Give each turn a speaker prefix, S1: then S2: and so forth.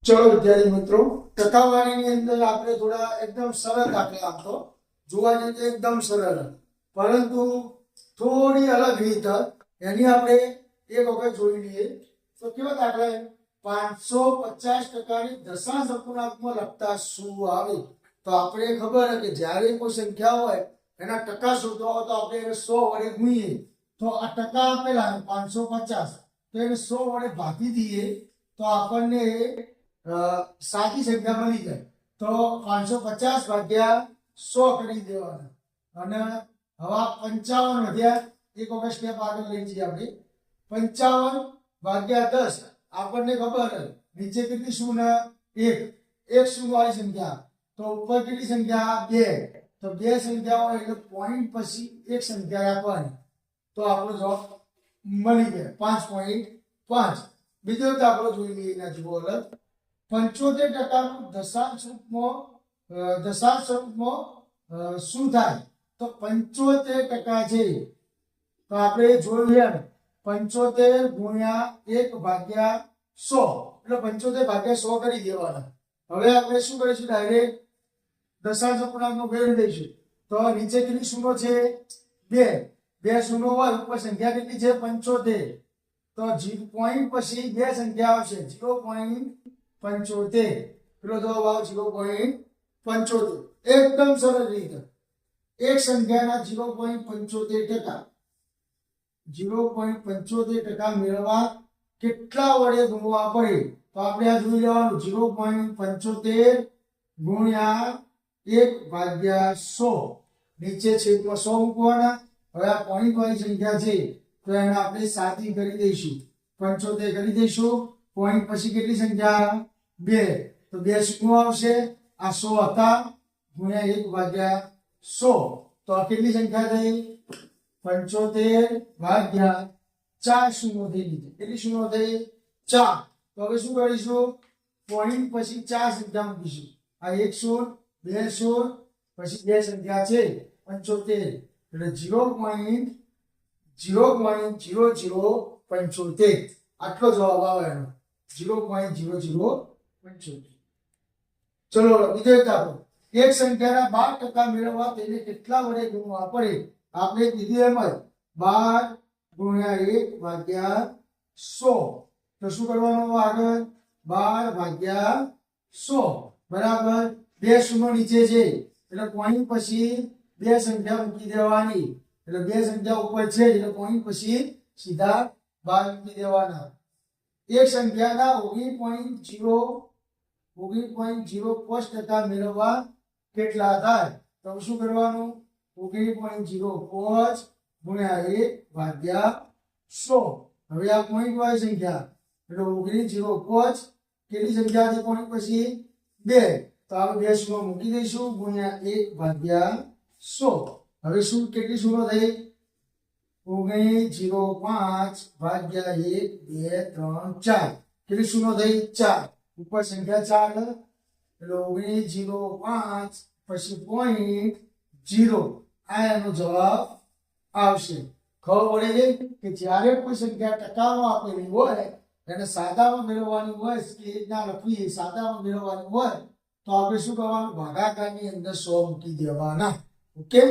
S1: ચલો વિદ્યાર્થી મિત્રો, ટકાવારીની અંદર આપણે થોડા એકદમ સરળ દાખલા આપતો જોવા જઈએ તો એકદમ સરળ, પરંતુ થોડી અલગ રીત એની આપણે એક વખત જોઈ લઈએ. તો કેવા દાખલા? 550% ની દશાંશ અપૂર્ણાંકમાં લખતા શું આવે? તો આપણે ખબર કે જ્યારે કોઈ સંખ્યા હોય એના ટકા શોધવા હોય તો આપણે એને 100 વડે ગુણીએ. તો આ ટકા આપેલા 550, તો એને 100 વડે ભાગી દઈએ તો આપણને સાચી સંખ્યા મળી જાય. તો 550 ભાગ્યા 100 કરી દેવાના. અને હવે 55 વધ્યા, એક વખત સ્ટેપ આગળ લઈ જઈએ આપણે. 55 ભાગ્યા 10 આપણને ખબર નીચે કેટલી શૂન્ય? 1. એક શૂન્ય વાળી સંખ્યા, તો ઉપર કેટલી સંખ્યા? 2. તો 2 સંખ્યા હોય એટલે પોઈન્ટ પછી એક સંખ્યા રાખવાની, તો આપણો જવાબ મળી જાય 5.5. બીજો દાખલો જોઈ લઈએ. એના જુઓ અલગ. 75% નું દશાંશ સ્વરૂપમાં શું થાય? તો 75% છે તો આપણે જોઈએ 75 ગુણ્યા 1 ભાગ્યા 100 એટલે 75 ભાગ્યા 100 કરી દેવાના. હવે આપણે શું કરીશું? ડાયરેક્ટ દશાંશ અપૂર્ણાંકનો ફેરવી દઈશું. તો નીચે કેટલી શૂન્ય છે? 2. 2 શૂન્ય હોય, ઉપર સંખ્યા કેટલી છે? 75. તો પોઈન્ટ પછી બે સંખ્યા આવશે, 0.75. પેલો જવાબ આવે 0.75. એકદમ સરળ રીતે એક સંખ્યાના 0.75%, 0.75% મેળવવા કેટલા વડે ગુણવા પડે? તો આપણે આ જોઈ લેવાનું. 0.75 ગુણ્યા 1 ભાગ્યા 100, નીચે છેદમાં 100 મૂકવાના. હવે આ પોઈન્ટ વાળી સંખ્યા છે તો એને આપણે સાદી કરી દઈશું, 75 કરી દઈશું. પોઈન્ટ પછી કેટલી સંખ્યા? 2. તો 2 શું આવશે? આ 100 હતા ગુણ્યા 1 ભાગ્યા 100, તો આ કેટલી સંખ્યા થઈ? 75 ભાગ્યા 4 શૂન્ય થઈ લીધી. કેટલી શૂન્ય થઈ? 4. તો હવે શું કરીશું? પોઈન્ટ પછી 4 સંખ્યા મૂકીશું. આ 1 શૂન્ય, 2 શૂન્ય, પછી 2 સંખ્યા છે 75, એટલે 0.0075. આટલો જવાબ આવે એનો, 0.0075. ચલો બીજો એક દાખલો. એક સંખ્યાના 12% મેળવવા તેને કેટલા વડે ગુણવા પડે? આપણે કીધું એમ જ 12 ગુણ્યા 1 ભાગ્યા 100. તો શું કરવાનું આગળ? 12 ભાગ્યા 100 બરાબર 2 શૂન્ય નીચે છે એટલે પોઈન્ટ પછી બે સંખ્યા મૂકી દેવાની. એટલે બે સંખ્યા ઉપર છે એટલે પોઈન્ટ પછી સીધા 12 મૂકી દેવાના. એક સંખ્યાના 19.05% મેળવવા કેટલા થાય? તો શું કરવાનું? 19.05 ગુણ્યા 1 ભાગ્યા 100. હવે આ પોઈન્ટ વાળી સંખ્યા એટલે 19.05 કેટલી સંખ્યા છે પોઈન્ટ પછી? 2. તો આપણે 2 શૂન્ય મૂકી દઈશું ગુણ્યા 1 ભાગ્યા 100. હવે શું કેટલી શૂન્ય થઈ? 19.05 ભાગ્યા 1, 2, 3, 4. કેટલી શૂન્ય થઈ? 4. ઉપર સંખ્યા 4 એટલે 19.05 પછી પોઈન્ટ 0. આ એનો જવાબ આવશે. ખબર પડે છે કે જ્યારે કોઈ સંખ્યા ટકામાં આપેલી હોય એને સાદામાં મેળવવાની હોય, કે ના લખવી સાદામાં મેળવવાની હોય તો આપણે શું કરવાનું? ભાગાકારની અંદર 100 મૂકી દેવાના. ઓકે.